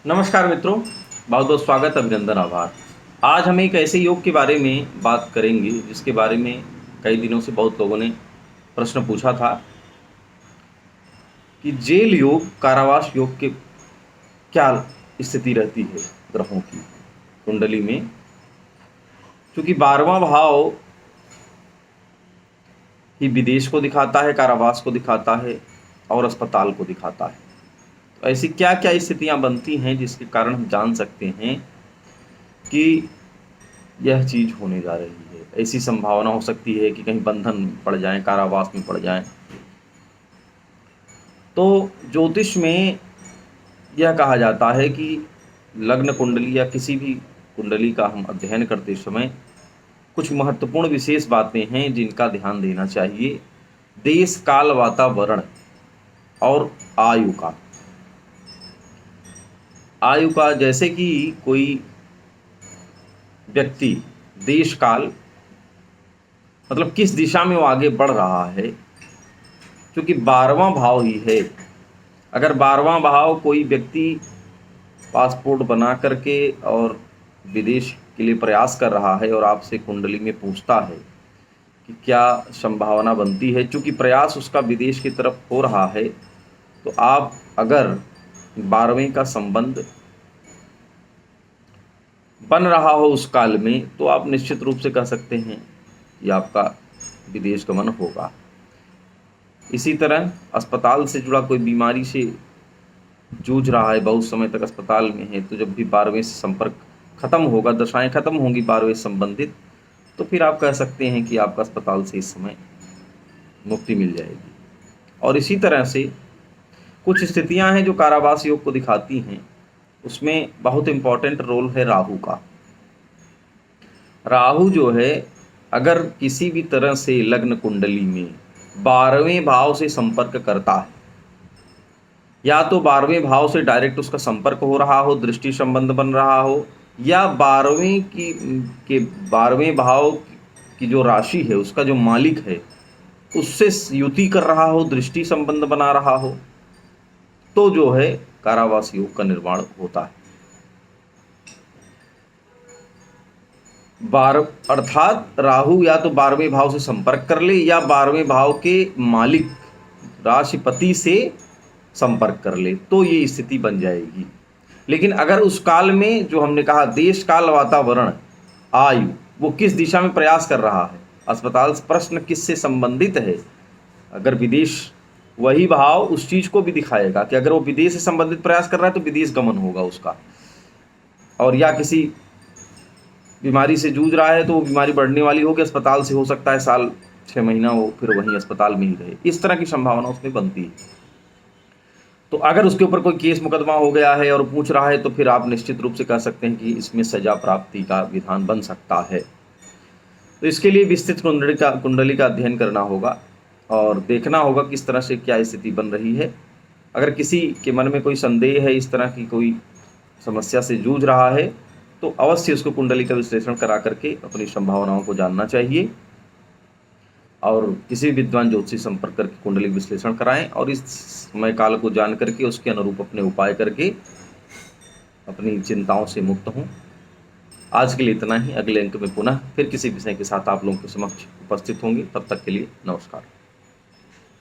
नमस्कार मित्रों, बहुत बहुत स्वागत, अभिनंदन, आभार। आज हम एक ऐसे योग के बारे में बात करेंगे जिसके बारे में कई दिनों से बहुत लोगों ने प्रश्न पूछा था कि जेल योग, कारावास योग के क्या स्थिति रहती है ग्रहों की कुंडली में। क्योंकि 12वां भाव ही विदेश को दिखाता है, कारावास को दिखाता है और अस्पताल को दिखाता है। तो ऐसी क्या क्या स्थितियां बनती हैं जिसके कारण हम जान सकते हैं कि यह चीज होने जा रही है। ऐसी संभावना हो सकती है कि कहीं बंधन में पड़ जाएं, कारावास में पड़ जाएं। तो ज्योतिष में यह कहा जाता है कि लग्न कुंडली या किसी भी कुंडली का हम अध्ययन करते समय कुछ महत्वपूर्ण विशेष बातें हैं जिनका ध्यान देना चाहिए। देश, काल, वातावरण और आयु का। आयु का जैसे कि कोई व्यक्ति देश काल मतलब किस दिशा में वो आगे बढ़ रहा है, क्योंकि 12वां भाव ही है। अगर 12वां भाव कोई व्यक्ति पासपोर्ट बना करके और विदेश के लिए प्रयास कर रहा है और आपसे कुंडली में पूछता है कि क्या संभावना बनती है, क्योंकि प्रयास उसका विदेश की तरफ हो रहा है, तो आप अगर 12वें का संबंध बन रहा हो उस काल में, तो आप निश्चित रूप से कह सकते हैं कि आपका विदेश गमन होगा। इसी तरह अस्पताल से जुड़ा कोई बीमारी से जूझ रहा है, बहुत समय तक अस्पताल में है, तो जब भी 12वें से संपर्क खत्म होगा, दशाएं खत्म होंगी 12वें से संबंधित, तो फिर आप कह सकते हैं कि आपका अस्पताल से इस समय मुक्ति मिल जाएगी। और इसी तरह से कुछ स्थितियां हैं जो कारावास योग को दिखाती हैं। उसमें बहुत इंपॉर्टेंट रोल है राहु का। राहु जो है, अगर किसी भी तरह से लग्न कुंडली में 12वें भाव से संपर्क करता है, या तो 12वें भाव से डायरेक्ट उसका संपर्क हो रहा हो, दृष्टि संबंध बन रहा हो, या 12वें भाव की जो राशि है, उसका जो मालिक है, उससे युति कर रहा हो, दृष्टि संबंध बना रहा हो, तो जो है कारावास योग का निर्माण होता है। अर्थात राहु या तो 12वें भाव से संपर्क कर ले, या 12वें भाव के मालिक राशिपति से संपर्क कर ले, तो ये स्थिति बन जाएगी। लेकिन अगर उस काल में जो हमने कहा देश, काल, वातावरण, आयु, वो किस दिशा में प्रयास कर रहा है, अस्पताल प्रश्न किससे संबंधित है, अगर विदेश, वही भाव उस चीज को भी दिखाएगा कि अगर वो विदेश से संबंधित प्रयास कर रहा है तो विदेश गमन होगा उसका। और या किसी बीमारी से जूझ रहा है तो वो बीमारी बढ़ने वाली होगी, अस्पताल से हो सकता है साल 6 महीना वो फिर वहीं अस्पताल में ही रहे। इस तरह की संभावना उसमें बनती है। तो अगर उसके ऊपर कोई केस मुकदमा हो गया है और पूछ रहा है, तो फिर आप निश्चित रूप से कह सकते हैं कि इसमें सजा प्राप्ति का विधान बन सकता है। तो इसके लिए विस्तृत कुंडली का अध्ययन करना होगा और देखना होगा किस तरह से क्या स्थिति बन रही है। अगर किसी के मन में कोई संदेह है, इस तरह की कोई समस्या से जूझ रहा है, तो अवश्य उसको कुंडली का विश्लेषण करा करके अपनी संभावनाओं को जानना चाहिए और किसी विद्वान ज्योतिषी से संपर्क करके कुंडली विश्लेषण कराएं और इस समय काल को जान करके उसके अनुरूप अपने उपाय करके अपनी चिंताओं से मुक्त हों। आज के लिए इतना ही। अगले अंक में पुनः फिर किसी विषय के साथ आप लोगों के समक्ष उपस्थित होंगे। तब तक के लिए नमस्कार।